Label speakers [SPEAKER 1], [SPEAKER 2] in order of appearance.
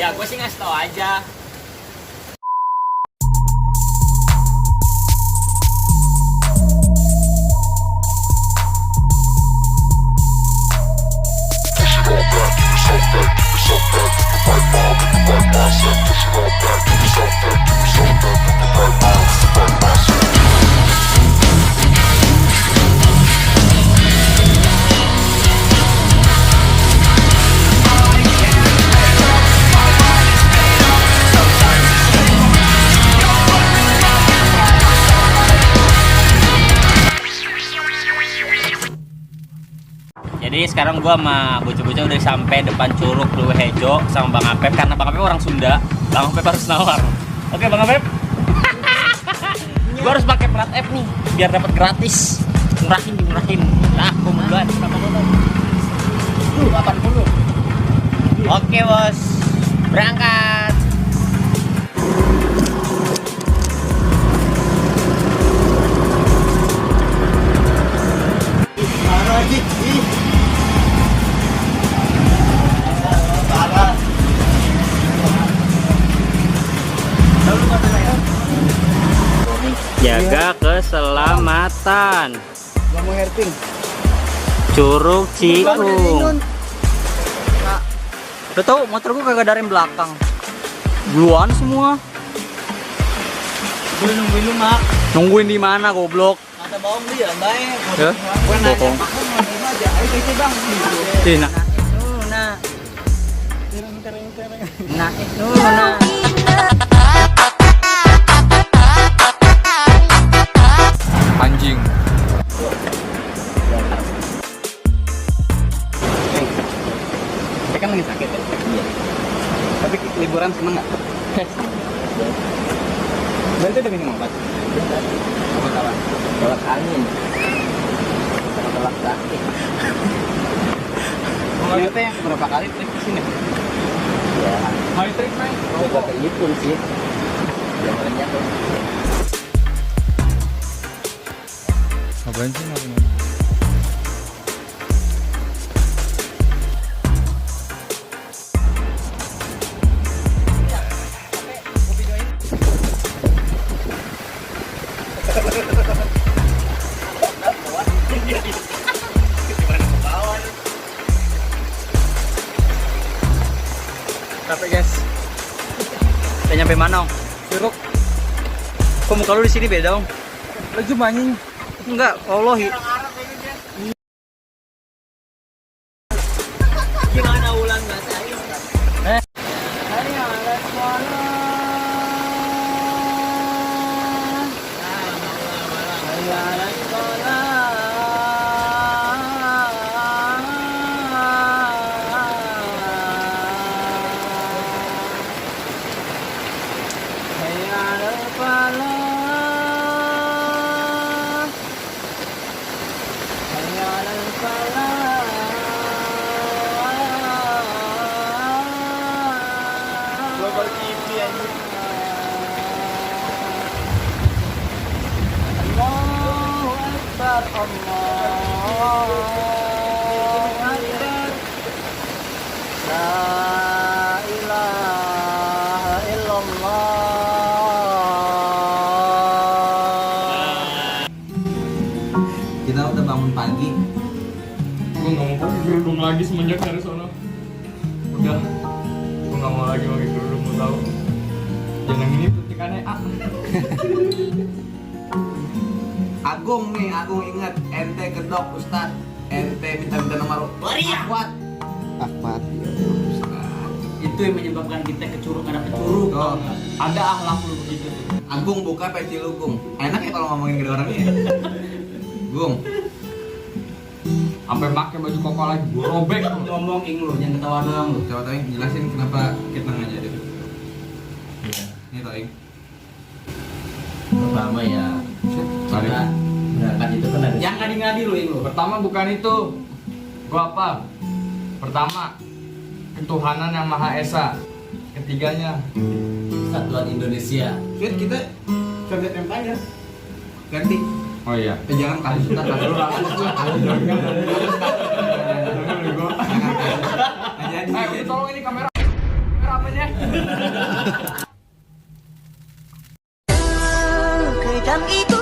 [SPEAKER 1] Ya gue sih ngasih tau aja. Jadi sekarang gua sama bocah-bocah udah sampai depan Curug Pluit Hejo sama Bang Apep, karena Bang Apep orang Sunda. Bang Apep harus nawar. Oke Bang Apep. Gua harus pakai plat F nih biar dapat gratis. Dimurahin. Nah, kemudian berapa 80. Oke, Bos. Berangkat. Jaga keselamatan.
[SPEAKER 2] Gak mau herping.
[SPEAKER 1] Curug Ciung.
[SPEAKER 2] Udah tau motor gua kagak dari belakang. Duluan semua. Gue nungguin lu, Mak.
[SPEAKER 1] Nungguin di mana, goblok?
[SPEAKER 2] Kata bawang dia, baik.
[SPEAKER 1] Ya?
[SPEAKER 2] Gue nanya,
[SPEAKER 1] Bohong.
[SPEAKER 2] Pak, mau gimana aja? Ayo itu, Bang.
[SPEAKER 1] Nah.
[SPEAKER 2] Nah, itu, nah.
[SPEAKER 3] Anjing.
[SPEAKER 2] Saya kan lagi sakit ya? Iya. Tapi liburan seneng nggak? Berarti udah minum obat? Obat apa? Obat angin. Obat sakit. Ini teh yang berapa kali trip kesini? Ya. High trip, Mas? Coba ke Ipun sih. Ya banyak tuh.
[SPEAKER 3] Apaan sih?
[SPEAKER 2] Capek guys. Udah nyampe mana? Curug. Kok muka lu di sini beda, Om?
[SPEAKER 3] Lu cuma anjing.
[SPEAKER 2] Enggak, Allah. Gimana ulang bahasa ini?
[SPEAKER 3] Global TV anjing.
[SPEAKER 2] Allahu Akbar, Allahu Akbar. La ilaha illallah. Kita udah bangun pagi.
[SPEAKER 3] Gue nggak mau pakai kerudung lagi semenjak dari sono. Udah, gue nggak mau lagi pakai kerudung, mau tahu? Jangan ini petikannya A.
[SPEAKER 2] Agung nih, Agung ingat ente kedok Ustad. Ente minta-minta nomor Akhwat. Akhwat ya Ustad.
[SPEAKER 1] Itu yang menyebabkan kita ke Curug, ada kecurug.
[SPEAKER 2] Oh.
[SPEAKER 1] Ada akhlak lu begitu.
[SPEAKER 2] Agung buka peci lu, Gung. Enak ya kalau ngomongin gede orangnya ya? Gung.
[SPEAKER 3] Sampai pakai baju koko lagi, gue robek.
[SPEAKER 1] Ngomong lu, jangan ketawa doang lu.
[SPEAKER 2] Coba Toing jelasin kenapa kita nggak jadi. Ini Toing.
[SPEAKER 1] Pertama ya, kita berangkat itu kan ada yang ngadi-ngadi lu, lu.
[SPEAKER 3] Pertama bukan itu. Gua apa? Pertama, ketuhanan yang Maha Esa. Ketiganya,
[SPEAKER 1] Kesatuan Indonesia.
[SPEAKER 2] Fit kita Soviet Empire. Ganti.
[SPEAKER 3] oh iya.
[SPEAKER 2] Jangan kali Sultan kali lu langsung.
[SPEAKER 3] Jadi,
[SPEAKER 2] Jadi.
[SPEAKER 3] tolong ini kamera apa aja.
[SPEAKER 4] Kadang itu